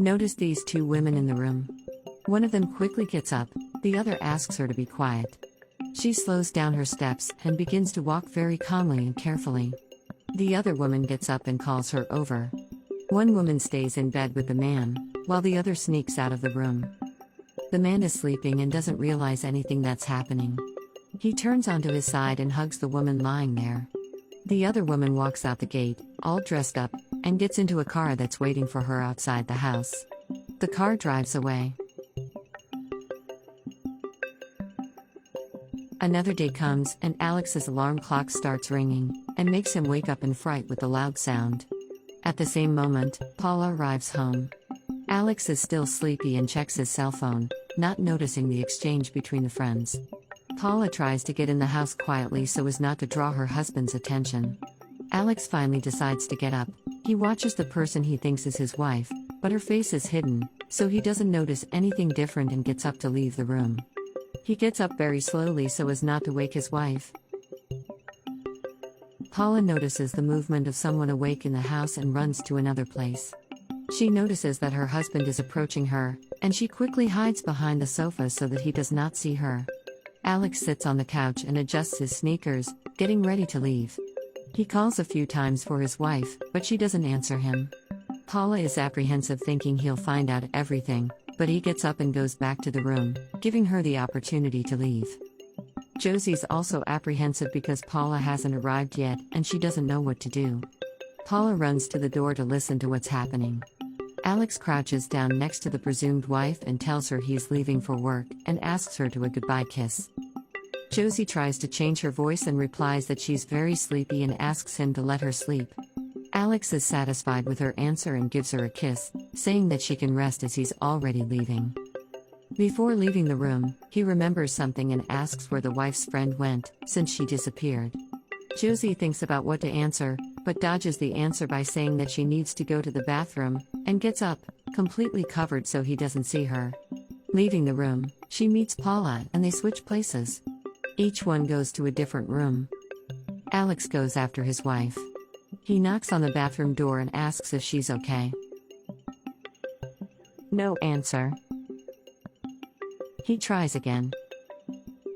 Notice these two women in the room. One of them quickly gets up, the other asks her to be quiet. She slows down her steps and begins to walk very calmly and carefully. The other woman gets up and calls her over. One woman stays in bed with the man, while the other sneaks out of the room. The man is sleeping and doesn't realize anything that's happening. He turns onto his side and hugs the woman lying there. The other woman walks out the gate, all dressed up, and gets into a car that's waiting for her outside the house. The car drives away. Another day comes and Alex's alarm clock starts ringing, and makes him wake up in fright with the loud sound. At the same moment, Paula arrives home. Alex is still sleepy and checks his cell phone, not noticing the exchange between the friends. Paula tries to get in the house quietly so as not to draw her husband's attention. Alex finally decides to get up. He watches the person he thinks is his wife, but her face is hidden, so he doesn't notice anything different and gets up to leave the room. He gets up very slowly so as not to wake his wife. Paula notices the movement of someone awake in the house and runs to another place. She notices that her husband is approaching her, and she quickly hides behind the sofa so that he does not see her. Alex sits on the couch and adjusts his sneakers, getting ready to leave. He calls a few times for his wife, but she doesn't answer him. Paula is apprehensive, thinking he'll find out everything, but he gets up and goes back to the room, giving her the opportunity to leave. Josie's also apprehensive because Paula hasn't arrived yet and she doesn't know what to do. Paula runs to the door to listen to what's happening. Alex crouches down next to the presumed wife and tells her he's leaving for work and asks her to a goodbye kiss. Josie tries to change her voice and replies that she's very sleepy and asks him to let her sleep. Alex is satisfied with her answer and gives her a kiss, saying that she can rest as he's already leaving. Before leaving the room, he remembers something and asks where the wife's friend went, since she disappeared. Josie thinks about what to answer, but dodges the answer by saying that she needs to go to the bathroom, and gets up, completely covered so he doesn't see her. Leaving the room, she meets Paula and they switch places. Each one goes to a different room. Alex goes after his wife. He knocks on the bathroom door and asks if she's okay. No answer. He tries again.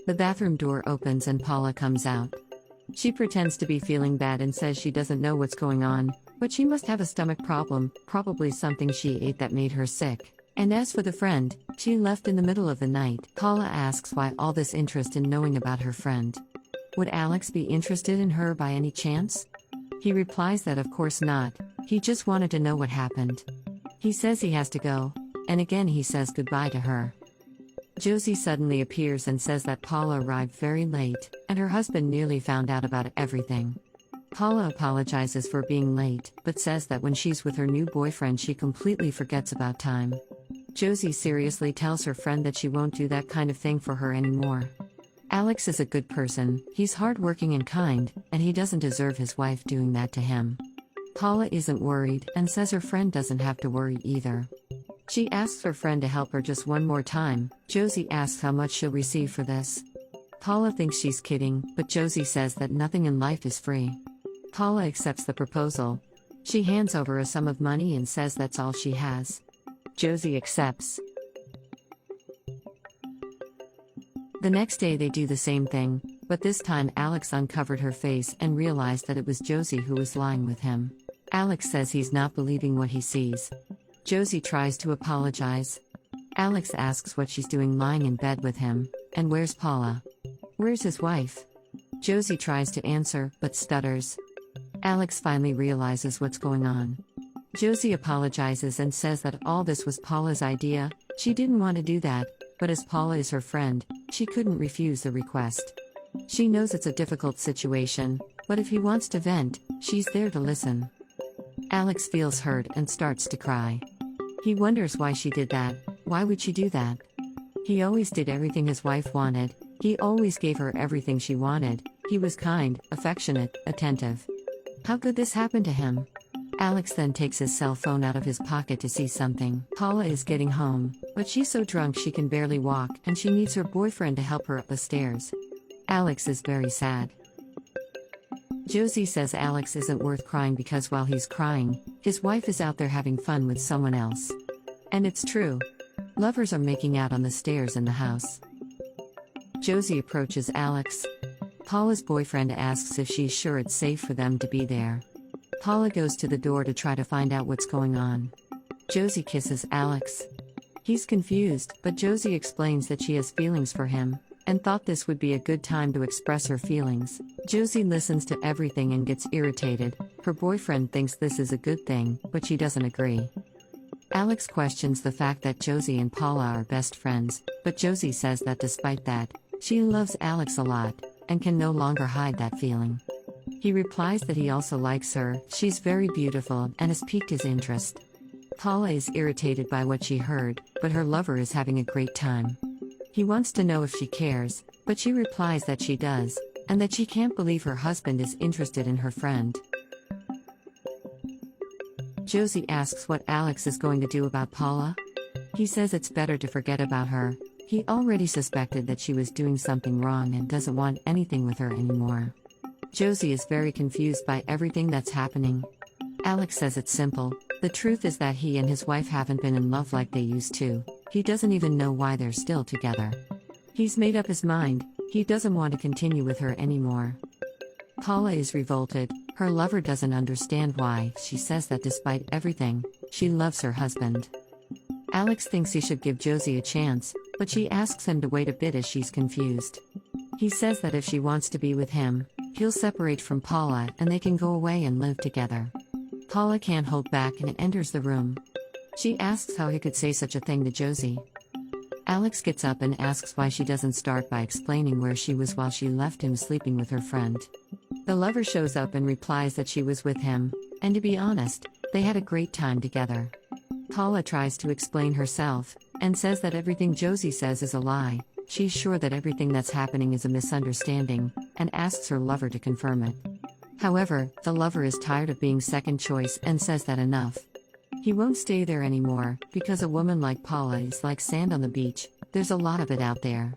The bathroom door opens and Paula comes out. She pretends to be feeling bad and says she doesn't know what's going on, but she must have a stomach problem, probably something she ate that made her sick. And as for the friend, she left in the middle of the night. Paula asks why all this interest in knowing about her friend. Would Alex be interested in her by any chance? He replies that of course not, he just wanted to know what happened. He says he has to go, and again he says goodbye to her. Josie suddenly appears and says that Paula arrived very late, and her husband nearly found out about everything. Paula apologizes for being late, but says that when she's with her new boyfriend she completely forgets about time. Josie seriously tells her friend that she won't do that kind of thing for her anymore. Alex is a good person, he's hardworking and kind, and he doesn't deserve his wife doing that to him. Paula isn't worried, and says her friend doesn't have to worry either. She asks her friend to help her just one more time. Josie asks how much she'll receive for this. Paula thinks she's kidding, but Josie says that nothing in life is free. Paula accepts the proposal. She hands over a sum of money and says that's all she has. Josie accepts. The next day they do the same thing, but this time Alex uncovered her face and realized that it was Josie who was lying with him. Alex says he's not believing what he sees. Josie tries to apologize. Alex asks what she's doing lying in bed with him, and where's Paula? Where's his wife? Josie tries to answer, but stutters. Alex finally realizes what's going on. Josie apologizes and says that all this was Paula's idea. She didn't want to do that, but as Paula is her friend, she couldn't refuse the request. She knows it's a difficult situation, but if he wants to vent, she's there to listen. Alex feels hurt and starts to cry. He wonders why she did that. Why would she do that? He always did everything his wife wanted. He always gave her everything she wanted. He was kind, affectionate, attentive. How could this happen to him? Alex then takes his cell phone out of his pocket to see something. Paula is getting home, but she's so drunk she can barely walk and she needs her boyfriend to help her up the stairs. Alex is very sad. Josie says Alex isn't worth crying because while he's crying, his wife is out there having fun with someone else. And it's true. Lovers are making out on the stairs in the house. Josie approaches Alex. Paula's boyfriend asks if she's sure it's safe for them to be there. Paula goes to the door to try to find out what's going on. Josie kisses Alex. He's confused, but Josie explains that she has feelings for him, and thought this would be a good time to express her feelings. Josie listens to everything and gets irritated. Her boyfriend thinks this is a good thing, but she doesn't agree. Alex questions the fact that Josie and Paula are best friends, but Josie says that despite that, she loves Alex a lot, and can no longer hide that feeling. He replies that he also likes her, she's very beautiful, and has piqued his interest. Paula is irritated by what she heard, but her lover is having a great time. He wants to know if she cares, but she replies that she does, and that she can't believe her husband is interested in her friend. Josie asks what Alex is going to do about Paula. He says it's better to forget about her. He already suspected that she was doing something wrong and doesn't want anything with her anymore. Josie is very confused by everything that's happening. Alex says it's simple. The truth is that he and his wife haven't been in love like they used to. He doesn't even know why they're still together. He's made up his mind. He doesn't want to continue with her anymore. Paula is revolted. Her lover doesn't understand why. She says that despite everything, she loves her husband. Alex thinks he should give Josie a chance, but she asks him to wait a bit as she's confused. He says that if she wants to be with him, he'll separate from Paula and they can go away and live together. Paula can't hold back and enters the room. She asks how he could say such a thing to Josie. Alex gets up and asks why she doesn't start by explaining where she was while she left him sleeping with her friend. The lover shows up and replies that she was with him, and to be honest, they had a great time together. Paula tries to explain herself, and says that everything Josie says is a lie. She's sure that everything that's happening is a misunderstanding, and asks her lover to confirm it. However, the lover is tired of being second choice and says that enough. He won't stay there anymore, because a woman like Paula is like sand on the beach, there's a lot of it out there.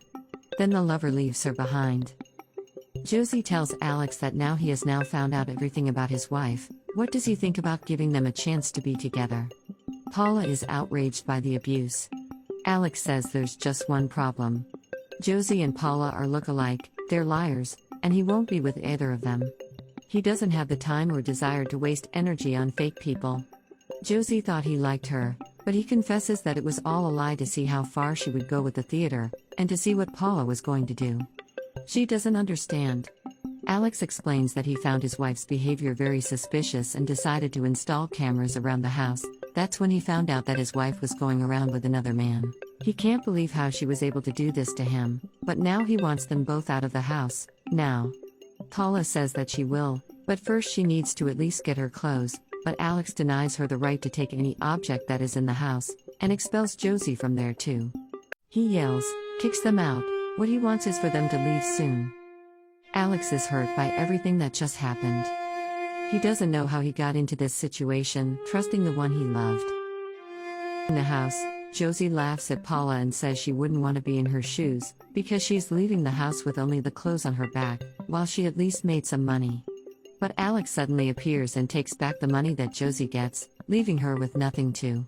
Then the lover leaves her behind. Josie tells Alex that now he has found out everything about his wife. What does he think about giving them a chance to be together? Paula is outraged by the abuse. Alex says there's just one problem. Josie and Paula are look-alike, they're liars, and he won't be with either of them. He doesn't have the time or desire to waste energy on fake people. Josie thought he liked her, but he confesses that it was all a lie to see how far she would go with the theater, and to see what Paula was going to do. She doesn't understand. Alex explains that he found his wife's behavior very suspicious and decided to install cameras around the house. That's when he found out that his wife was going around with another man. He can't believe how she was able to do this to him, but now he wants them both out of the house, now. Paula says that she will, but first she needs to at least get her clothes, but Alex denies her the right to take any object that is in the house, and expels Josie from there too. He yells, kicks them out. What he wants is for them to leave soon. Alex is hurt by everything that just happened. He doesn't know how he got into this situation, trusting the one he loved. In the house, Josie laughs at Paula and says she wouldn't want to be in her shoes, because she's leaving the house with only the clothes on her back, while she at least made some money. But Alex suddenly appears and takes back the money that Josie gets, leaving her with nothing too.